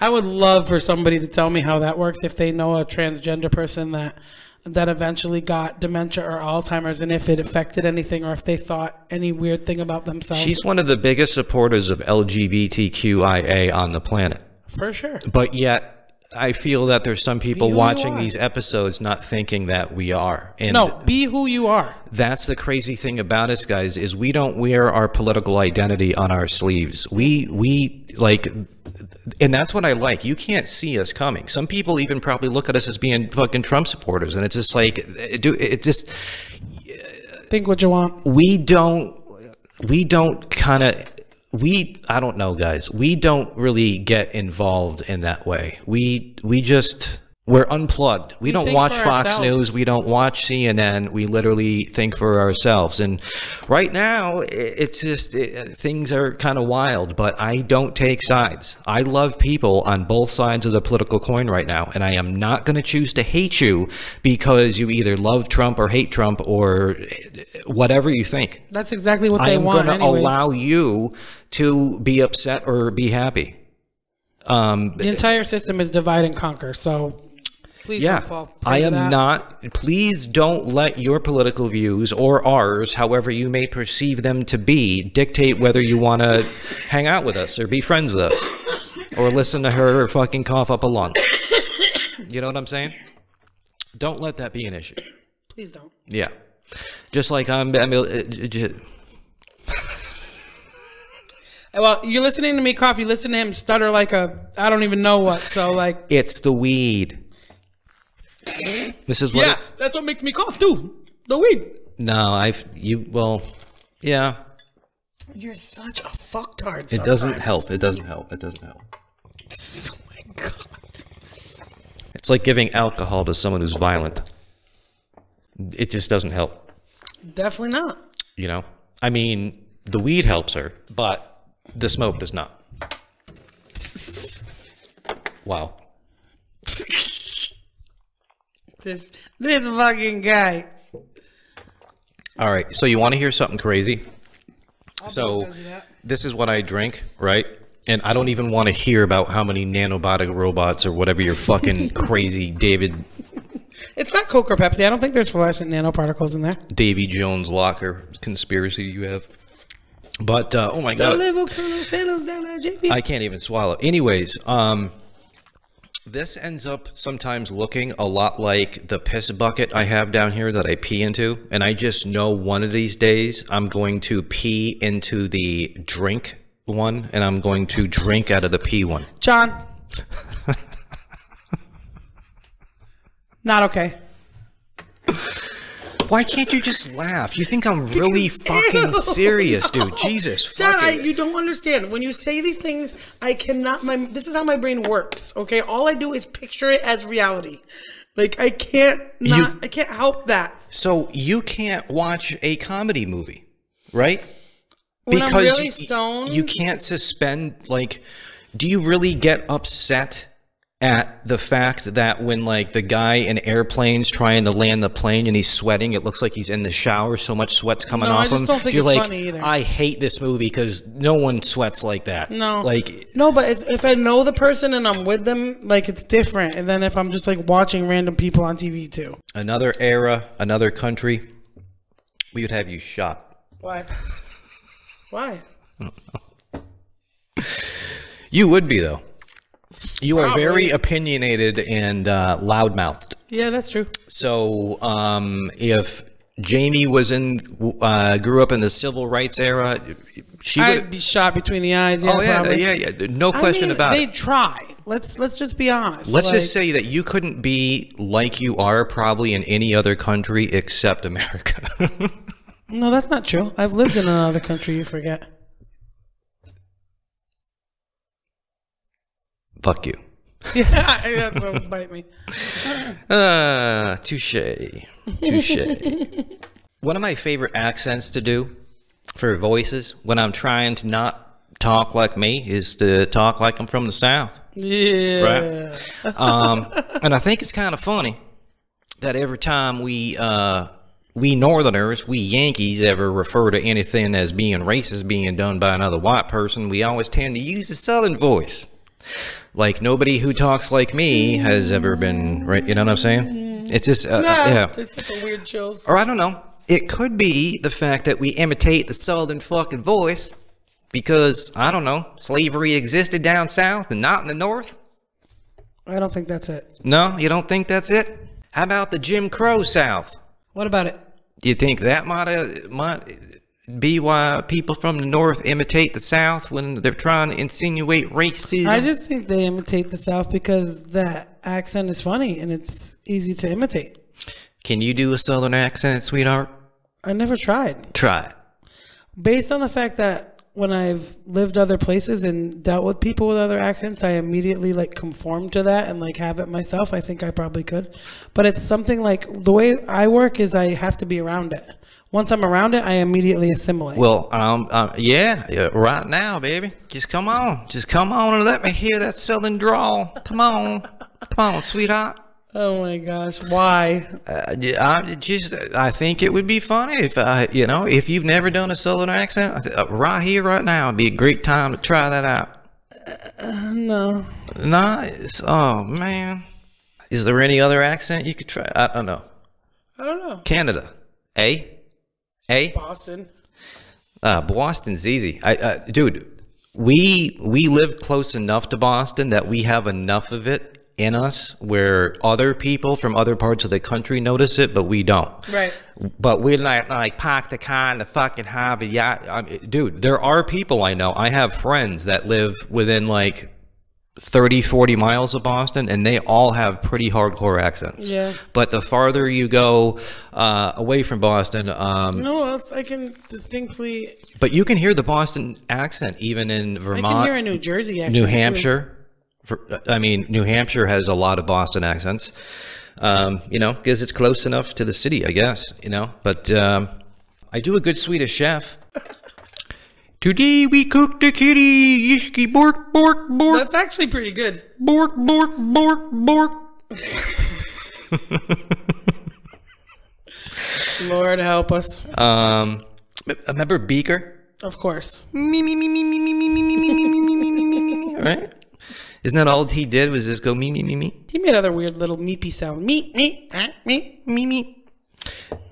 I would love for somebody to tell me how that works if they know a transgender person that eventually got dementia or Alzheimer's, and if it affected anything or if they thought any weird thing about themselves.
She's one of the biggest supporters of LGBTQIA on the planet.
For sure.
But yet, I feel that there's some people watching these episodes not thinking that we are. And
no, be who you are.
That's the crazy thing about us, guys, is we don't wear our political identity on our sleeves. We like, and that's what I like. You can't see us coming. Some people even probably look at us as being fucking Trump supporters, and it's just like, it just...
Think what you want.
We don't kind of... I don't know, guys. We don't really get involved in that way. We're unplugged. We don't watch Fox News. We don't watch CNN. We literally think for ourselves. And right now, it's just, things are kind of wild, but I don't take sides. I love people on both sides of the political coin right now, and I am not going to choose to hate you because you either love Trump or hate Trump or whatever you think.
That's exactly what they want.
I am going to allow you to be upset or be happy.
The entire system is divide and conquer, so please don't fall prey to that.
Please don't let your political views or ours, however you may perceive them to be, dictate whether you want to hang out with us or be friends with us or listen to her or fucking cough up a lung. You know what I'm saying? Don't let that be an issue.
Please don't.
Yeah. Just like
well, you're listening to me cough. You listen to him stutter like I don't even know what. So like,
it's the weed. This is what.
Yeah, that's what makes me cough too. The weed.
No, well, yeah.
You're such a fucktard.
It doesn't help. It doesn't help. It doesn't help.
Oh my god.
It's like giving alcohol to someone who's violent. It just doesn't help.
Definitely not.
You know, I mean, the weed helps her, but the smoke does not. Wow.
This fucking guy.
All right, so you want to hear something crazy? So this is what I drink, right? And I don't even want to hear about how many nanobotic robots or whatever your fucking crazy David...
It's not Coke or Pepsi. I don't think there's fluorescent nanoparticles in there.
Davy Jones locker conspiracy you have. But, oh my God. I can't even swallow. Anyways, this ends up sometimes looking a lot like the piss bucket I have down here that I pee into. And I just know one of these days I'm going to pee into the drink one, and I'm going to drink out of the pee one.
John. Not okay.
Why can't you just laugh? You think I'm really fucking serious, dude. Jesus.
John, you don't understand. When you say these things, I cannot... this is how my brain works, okay? All I do is picture it as reality. Like, I can't help that.
So, you can't watch a comedy movie, right?
When I'm really stoned...
You can't suspend, like... Do you really get upset at the fact that when, like, the guy in airplanes trying to land the plane and he's sweating, it looks like he's in the shower, so much sweat's coming off him?
I just don't think it's funny either.
I hate this movie because no one sweats like that.
No.
Like,
no, but if I know the person and I'm with them, like, it's different. And then if I'm just, like, watching random people on TV, too.
Another era, another country, we would have you shot.
Why? Why?
You would be, though. You are very opinionated and loudmouthed.
Yeah, that's true.
So if Jamie was grew up in the civil rights era,
I'd be shot between the eyes. Yeah,
oh yeah,
probably.
yeah. No question about it.
They'd try. Let's just be honest.
Let's just say that you couldn't be like you are probably in any other country except America.
No, that's not true. I've lived in another country. You forget.
Fuck you.
Yeah, that's what bite me.
Touche. One of my favorite accents to do for voices when I'm trying to not talk like me is to talk like I'm from the South.
Yeah.
Right? And I think it's kind of funny that every time we Northerners, we Yankees ever refer to anything as being racist being done by another white person, we always tend to use a Southern voice. Like nobody who talks like me has ever been, right? You know what I'm saying? It's just, yeah.
It's like a weird chills.
Or I don't know. It could be the fact that we imitate the Southern fucking voice because, I don't know, slavery existed down south and not in the north.
I don't think that's it.
No, you don't think that's it? How about the Jim Crow South?
What about it?
Do you think that might be why people from the north imitate the South when they're trying to insinuate racism?
I just think they imitate the South because that accent is funny and it's easy to imitate.
Can you do a Southern accent, sweetheart?
I never tried.
Try it.
Based on the fact that when I've lived other places and dealt with people with other accents, I immediately like conform to that and like have it myself. I think I probably could. But it's something like the way I work is I have to be around it. Once I'm around it, I immediately assimilate.
Well, yeah, right now, baby. Just come on and let me hear that Southern drawl. Come on, sweetheart.
Oh my gosh, why?
I think it would be funny if if you've never done a Southern accent, right here, right now, it'd be a great time to try that out.
No.
Nice. Oh man, is there any other accent you could try? I don't know. Canada,
Boston.
Boston's easy. Dude, we live close enough to Boston that we have enough of it in us where other people from other parts of the country notice it, but we don't.
Right.
But we're like park the car in the fucking hobby. Yeah, dude, there are people I know. I have friends that live within like 30, 40 miles of Boston, and they all have pretty hardcore accents.
Yeah.
But the farther you go away from Boston,
no, else I can distinctly.
But you can hear the Boston accent even in Vermont.
I can hear a New Jersey accent.
New Hampshire. New Hampshire has a lot of Boston accents. Because it's close enough to the city, I guess. But I do a good Swedish chef. Today we cooked a kitty, yishki bork, bork, bork.
That's actually pretty good.
Bork, bork, bork, bork.
Lord help us.
Remember Beaker?
Of course.
Me, me, me, me, me, me, me, me, me, me, me, me, me, me, me, right? Isn't that all he did was just go me, me, me, me?
He made other weird little meepy sound. Me, me, me, me, me.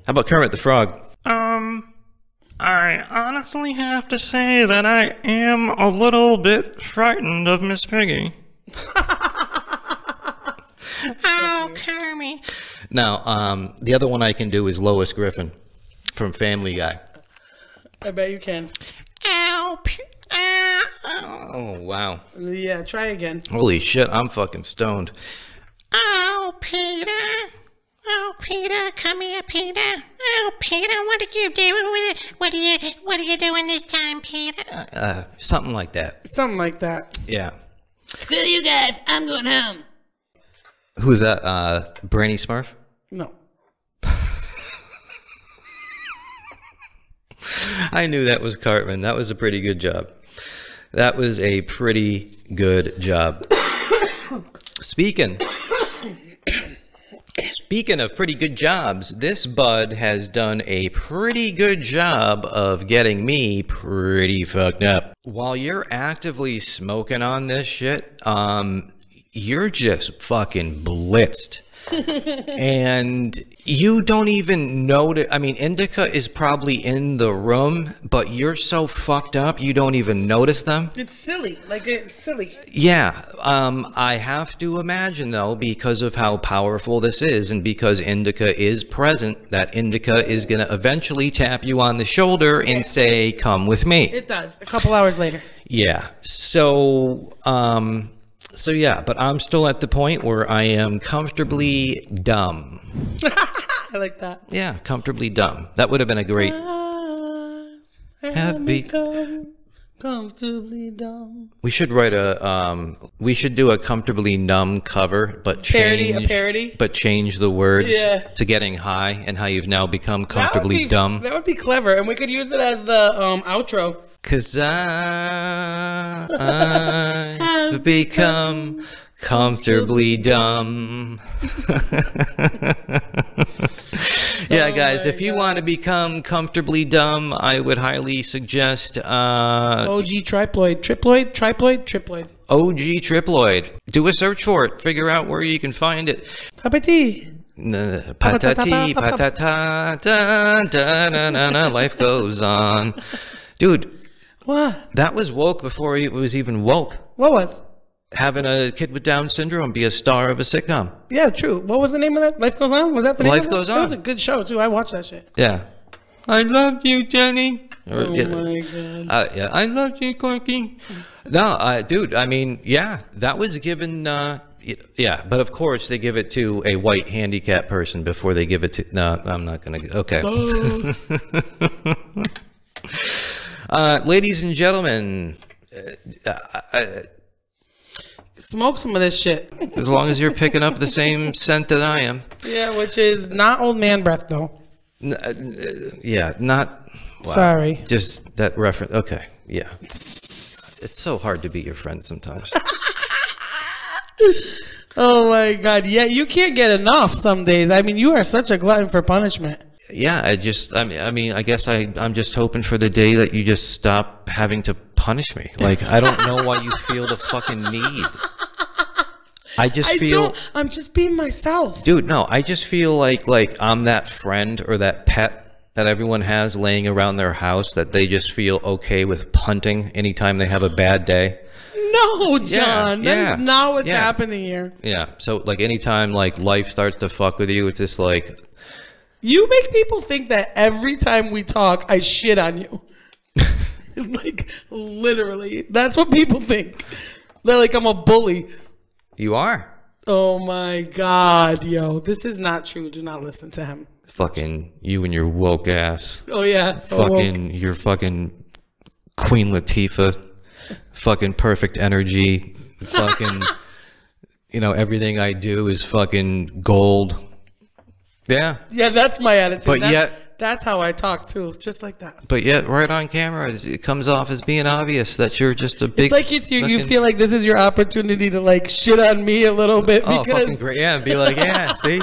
How about Kermit the Frog?
I honestly have to say that I am a little bit frightened of Miss Piggy.
Oh, Kermit. Now, the other one I can do is Lois Griffin from Family Guy.
I bet you can.
Oh, wow.
Yeah, try again.
Holy shit, I'm fucking stoned.
Oh, Peter. Oh, Peter, come here, Peter. Oh, Peter, what did you do? What are you doing this time, Peter?
Something like that.
Something like that.
Yeah.
Screw you guys, I'm going home.
Who's that? Branny Smurf?
No.
I knew that was Cartman. That was a pretty good job. That was a pretty good job. Speaking of pretty good jobs, this bud has done a pretty good job of getting me pretty fucked up. While you're actively smoking on this shit, you're just fucking blitzed. And you don't even notice. I mean, Indica is probably in the room, but you're so fucked up you don't even notice them.
It's silly. Like, it's silly.
Yeah. I have to imagine, though, because of how powerful this is and because Indica is present, that Indica is going to eventually tap you on the shoulder and say, come with me.
It does. A couple hours later.
Yeah. So yeah, but I'm still at the point where I am comfortably dumb.
I like that.
Yeah, comfortably dumb. That would have been a great.
Have become comfortably dumb.
We should write a. We should do a comfortably numb cover, but change
a parody,
but change the words
Yeah.
to getting high and how you've now become comfortably dumb.
That would be clever, and we could use it as the outro.
'Cause I've become comfortably dumb. Yeah, guys, if you want to become comfortably dumb, I would highly suggest
OG triploid.
OG Triploid. Do a search for it. Figure out where you can find it.
Tapati.
Patati, patata, da, da, na, na, na, life goes on. Dude.
What?
That was woke before it was even woke.
What was?
Having a kid with Down syndrome be a star of a sitcom.
Yeah, true. What was the name of that? Life Goes On? Was that the name
Life
of it?
Goes On.
That was a good show, too. I watched that shit.
Yeah. I love you, Jenny.
Oh, my God.
Yeah, I love you, Corky. No, dude, I mean, yeah, that was given, yeah, but of course they give it to a white handicapped person before they give it to, no, I'm not going to, okay. Ladies and gentlemen,
Smoke some of this shit.
as long as you're picking up the same scent that I am.
Yeah, which is not old man breath, though.
Yeah, not. Wow.
Sorry.
Just that reference. Okay, yeah. It's so hard to be your friend sometimes.
Oh my God. Yeah, you can't get enough some days. I mean, you are such a glutton for punishment.
Yeah, I mean, I guess I'm just hoping for the day that you just stop having to punish me. Like, I don't know why you feel the fucking need. I'm just being myself. Dude, no, I just feel like I'm that friend or that pet that everyone has laying around their house that they just feel okay with punting anytime they have a bad day.
No, John, that's not what's happening here.
Yeah, so like anytime like life starts to fuck with you, it's just like...
You make people think that every time we talk, I shit on you. Like, literally. That's what people think. They're like, I'm a bully.
You are.
Oh, my God, yo. This is not true. Do not listen to him.
Fucking you and your woke ass.
Oh, yeah. So
fucking,
woke.
You're fucking Queen Latifah. Fucking perfect energy. Fucking, everything I do is fucking gold. Yeah.
Yeah, that's my attitude.
But
that's how I talk too, just like that.
But yet, right on camera, it comes off as being obvious that you're just a big...
It's like you feel like this is your opportunity to like shit on me a little bit because...
Oh, fucking great. Yeah, and be like, yeah, see,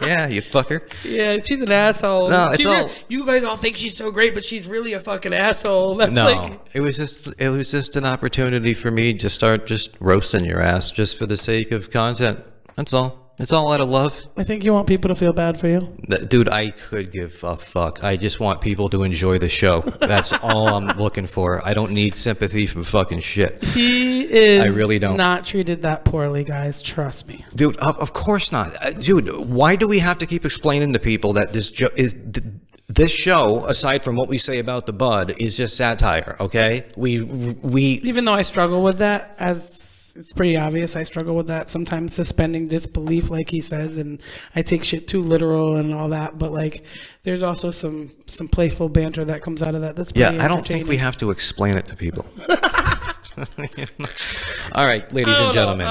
yeah, you fucker.
Yeah, she's an asshole.
No, it's all...
You guys all think she's so great, but she's really a fucking asshole. That's
no, it was just an opportunity for me to start just roasting your ass just for the sake of content. That's all. It's all out of love.
I think you want people to feel bad for you.
Dude, I could give a fuck. I just want people to enjoy the show. That's all I'm looking for. I don't need sympathy from fucking shit.
He is
I really don't.
Not treated that poorly, guys. Trust me.
Dude, of course not. Dude, why do we have to keep explaining to people that this show, aside from what we say about the bud, is just satire, okay? We
Even though I struggle with that, as it's pretty obvious, I struggle with that sometimes, suspending disbelief, like he says, and I take shit too literal and all that. But like, there's also some playful banter that comes out of that. That's pretty
I don't think we have to explain it to people. All right, ladies and gentlemen,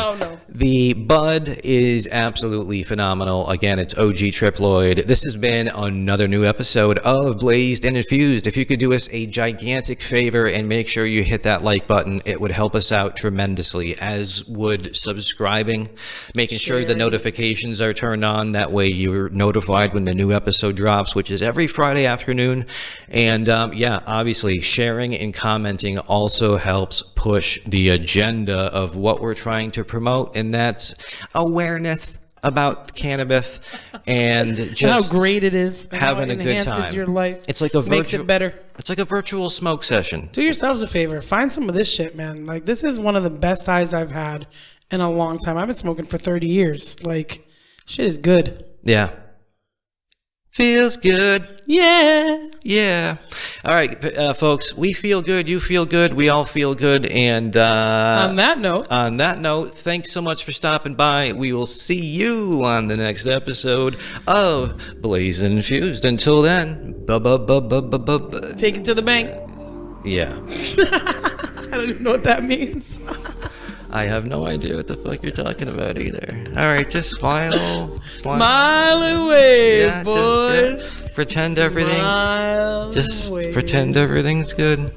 the bud is absolutely phenomenal. Again, it's OG Triploid. This has been another new episode of Blazed and Infused. If you could do us a gigantic favor and make sure you hit that like button, it would help us out tremendously, as would subscribing, making sure the notifications are turned on. That way you're notified when the new episode drops, which is every Friday afternoon. And yeah, obviously sharing and commenting also helps push the agenda of what we're trying to promote, and that's awareness about cannabis and just
how great it is, and
having
how it
a good
enhances
time.
your life.
It's like a
makes
virtual.
it better.
It's like a virtual smoke session.
Do yourselves a favor. Find some of this shit, man. Like, this is one of the best highs I've had in a long time. I've been smoking for 30 years. Like, shit is good.
Yeah. Feels good.
Yeah.
Yeah. All right, folks. We feel good. You feel good. We all feel good. And
On that note,
thanks so much for stopping by. We will see you on the next episode of Blazing Infused. Until then,
take it to the bank.
Yeah.
I don't even know what that means.
I have no idea what the fuck you're talking about either. All right, just smile.
Smile and wave,
Yeah,
boys.
just pretend everything.
Smile
Just
and wave.
pretend everything's good.